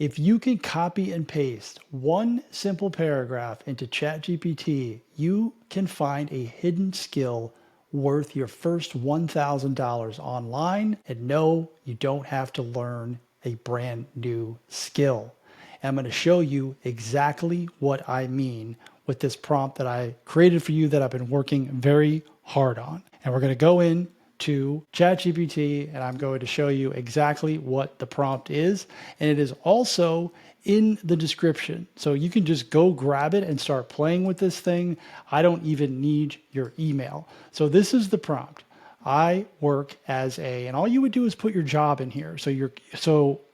If you can copy and paste one simple paragraph into ChatGPT, you can find a hidden skill worth your first $1,000 online. And no, you don't have to learn a brand new skill. And I'm going to show you exactly what I mean with this prompt that I created for you that I've been working very hard on. And we're going to go in to ChatGPT, and I'm going to show you exactly what the prompt is. And it is also in the description. So you can just go grab it and start playing with this thing. I don't even need your email. So this is the prompt. I work as and all you would do is put your job in here. So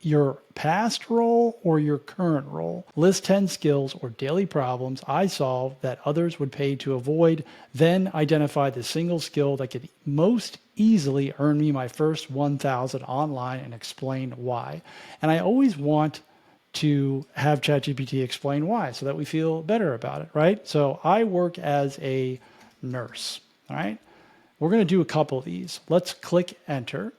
your past role or your current role. List 10 skills or daily problems I solve that others would pay to avoid. Then identify the single skill that could most easily earn me my first 1,000 online and explain why. And I always want to have ChatGPT explain why so that we feel better about it, right? So I work as a nurse, all right? We're going to do a couple of these. Let's click enter.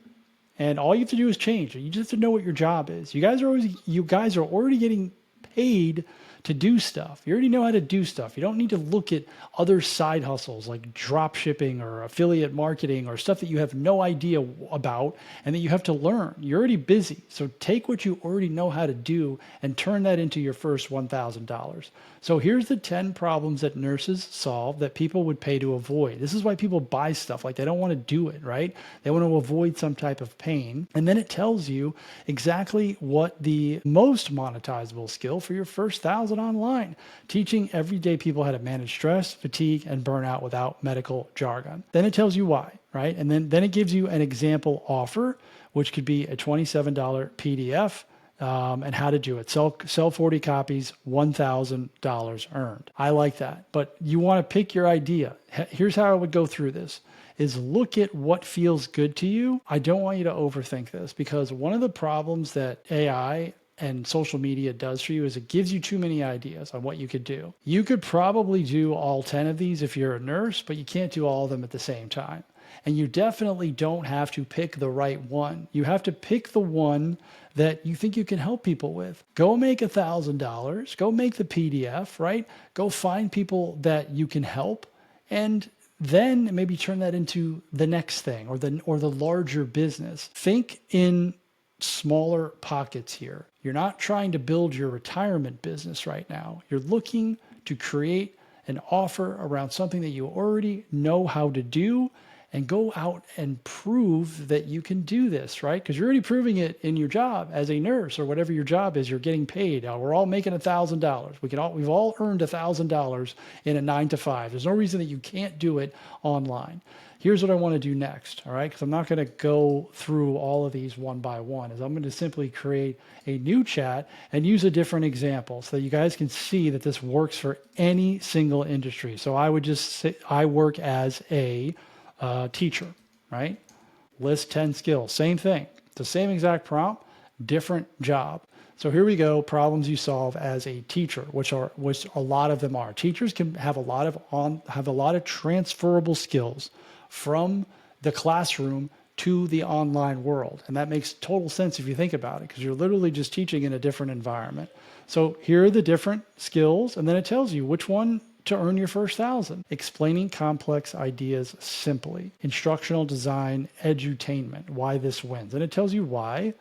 And all you have to do is change it. You just have to know what your job is. You guys are already getting paid to do stuff. You already know how to do stuff. You don't need to look at other side hustles like drop shipping or affiliate marketing or stuff that you have no idea about and that you have to learn. You're already busy. So take what you already know how to do and turn that into your first $1,000. So here's the 10 problems that nurses solve that people would pay to avoid. This is why people buy stuff. Like they don't want to do it, right? They want to avoid some type of pain. And then it tells you exactly what the most monetizable skill for your first 1,000 online, teaching everyday people how to manage stress, fatigue, and burnout without medical jargon. Then it tells you why, right? And then it gives you an example offer, which could be a $27 PDF, and how to do it. Sell 40 copies, $1,000 earned. I like that, but you want to pick your idea. Here's how I would go through this is look at what feels good to you. I don't want you to overthink this because one of the problems that AI and social media does for you is it gives you too many ideas on what you could do. You could probably do all 10 of these if you're a nurse, but you can't do all of them at the same time. And you definitely don't have to pick the right one. You have to pick the one that you think you can help people with. Go make $1,000, go make the PDF, right? Go find people that you can help and then maybe turn that into the next thing or the larger business. Think in smaller pockets here. You're not trying to build your retirement business right now. You're looking to create an offer around something that you already know how to do and go out and prove that you can do this, right? Because you're already proving it in your job as a nurse or whatever your job is. You're getting paid. We're all making $1,000. We've all earned $1,000 in a 9 to 5. There's no reason that you can't do it online. Here's what I want to do next, all right? Because I'm not going to go through all of these one by one. I'm going to simply create a new chat and use a different example so that you guys can see that this works for any single industry. So I would just say I work as a teacher, right? List 10 skills, same thing. It's the same exact prompt, different job. So here we go, problems you solve as a teacher, which a lot of them are. Teachers can have a lot of transferable skills from the classroom to the online world. And that makes total sense if you think about it, because you're literally just teaching in a different environment. So here are the different skills, and then it tells you which one to earn your first 1,000. Explaining complex ideas simply. Instructional design, edutainment, why this wins. And it tells you why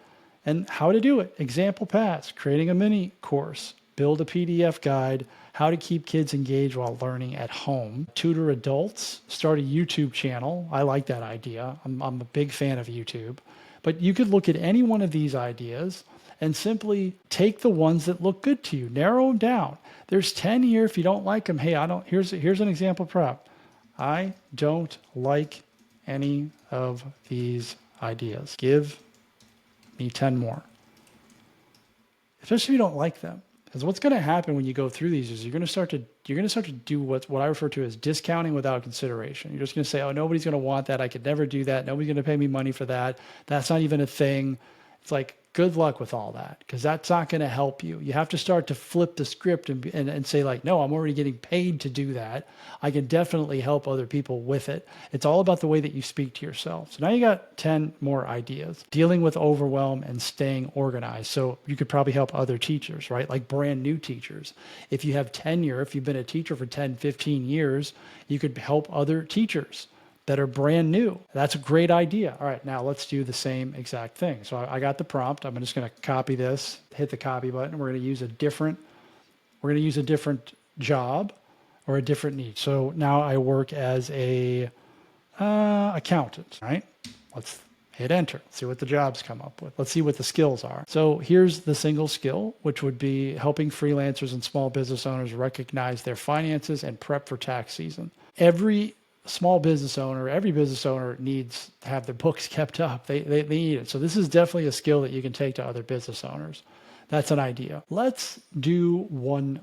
and how to do it. Example pass, creating a mini course, build a PDF guide, how to keep kids engaged while learning at home, tutor adults, start a YouTube channel. I like that idea. I'm a big fan of YouTube. But you could look at any one of these ideas and simply take the ones that look good to you, narrow them down. There's 10 here. If you don't like them, hey, here's an example prompt. I don't like any of these ideas. Give me 10 more. Especially if you don't like them. Because what's going to happen when you go through these is you're going to start to do what I refer to as discounting without consideration. You're just going to say, oh, nobody's going to want that. I could never do that. Nobody's going to pay me money for that. That's not even a thing. It's like, good luck with all that, because that's not going to help you. You have to start to flip the script and say like, no, I'm already getting paid to do that. I can definitely help other people with it. It's all about the way that you speak to yourself. So now you got 10 more ideas. Dealing with overwhelm and staying organized. So you could probably help other teachers, right? Like brand new teachers. If you have tenure, if you've been a teacher for 10, 15 years, you could help other teachers that are brand new. That's a great idea. All right, now let's do the same exact thing. So I got the prompt. I'm just going to copy this, hit the copy button. We're going to use a different job or a different need. So now I work as a accountant, right? Let's hit enter. See what the jobs come up with. Let's see what the skills are. So here's the single skill, which would be helping freelancers and small business owners recognize their finances and prep for tax season. Every business owner needs to have their books kept up. They need it. So this is definitely a skill that you can take to other business owners. That's an idea. Let's do one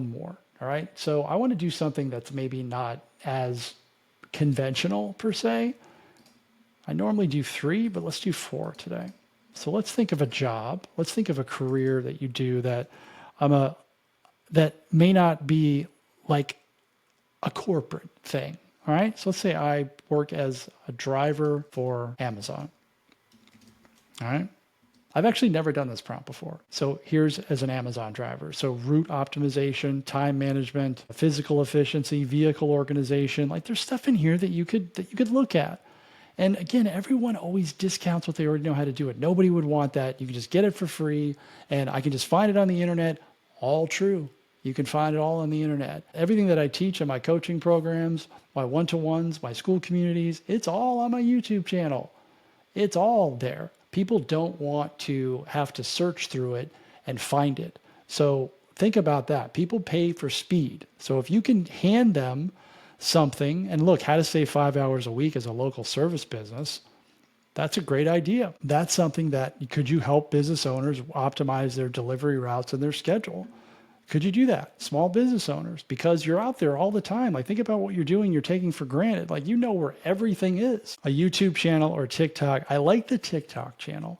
more. All right. So I want to do something that's maybe not as conventional per se. I normally do 3, but let's do 4 today. So let's think of a job. Let's think of a career that you do that may not be like a corporate thing. All right. So let's say I work as a driver for Amazon. All right. I've actually never done this prompt before. So here's as an Amazon driver. So route optimization, time management, physical efficiency, vehicle organization. Like there's stuff in here that you could look at. And again, everyone always discounts what they already know how to do it. Nobody would want that. You can just get it for free and I can just find it on the internet. All true. You can find it all on the internet. Everything that I teach in my coaching programs, my one-to-ones, my school communities, it's all on my YouTube channel. It's all there. People don't want to have to search through it and find it. So think about that. People pay for speed. So if you can hand them something, and look, how to save 5 hours a week as a local service business, that's a great idea. That's something that could you help business owners optimize their delivery routes and their schedule? Could you do that? Small business owners, because you're out there all the time. Like think about what you're doing, you're taking for granted. Like you know where everything is. A YouTube channel or TikTok. I like the TikTok channel.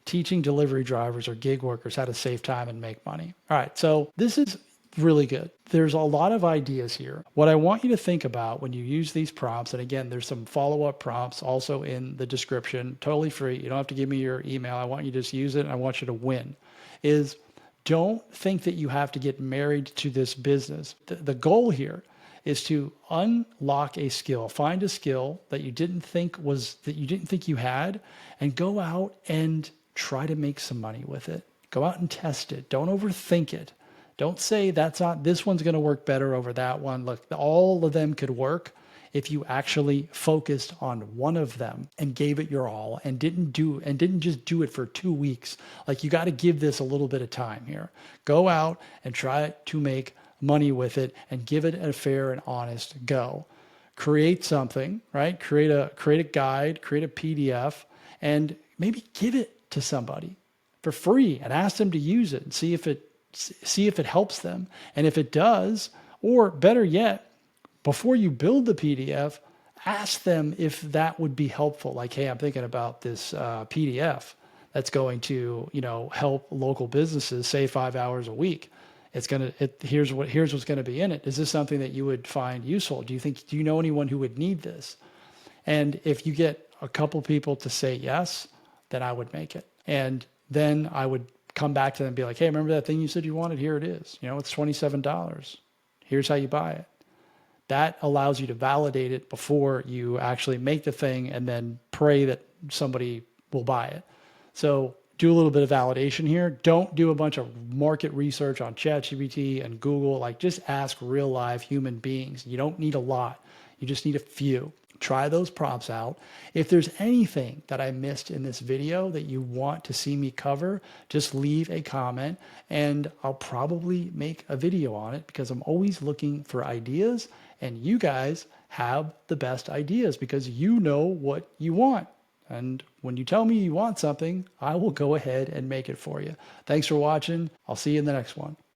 Teaching delivery drivers or gig workers how to save time and make money. All right, so this is really good. There's a lot of ideas here. What I want you to think about when you use these prompts, and again, there's some follow-up prompts also in the description, totally free. You don't have to give me your email. I want you to just use it and I want you to win, is don't think that you have to get married to this business. The goal here is to unlock a skill, find a skill that you didn't think you had, and go out and try to make some money with it. Go out and test it. Don't overthink it. Don't say this one's going to work better over that one. Look, all of them could work if you actually focused on one of them and gave it your all and didn't just do it for 2 weeks. Like you got to give this a little bit of time here. Go out and try to make money with it and give it a fair and honest go. Create something, right? Create a guide, create a PDF, and maybe give it to somebody for free and ask them to use it and see if it helps them. And if it does, or better yet, before you build the PDF, ask them if that would be helpful. Like, hey, I'm thinking about this PDF that's going to, help local businesses save 5 hours a week. Here's what's going to be in it. Is this something that you would find useful? Do you know anyone who would need this? And if you get a couple people to say yes, then I would make it. And then I would come back to them and be like, hey, remember that thing you said you wanted? Here it is. It's $27. Here's how you buy it. That allows you to validate it before you actually make the thing and then pray that somebody will buy it. So do a little bit of validation here. Don't do a bunch of market research on ChatGPT and Google. Like just ask real live human beings. You don't need a lot. You just need a few. Try those prompts out. If there's anything that I missed in this video that you want to see me cover, just leave a comment and I'll probably make a video on it because I'm always looking for ideas and you guys have the best ideas because you know what you want. And when you tell me you want something, I will go ahead and make it for you. Thanks for watching. I'll see you in the next one.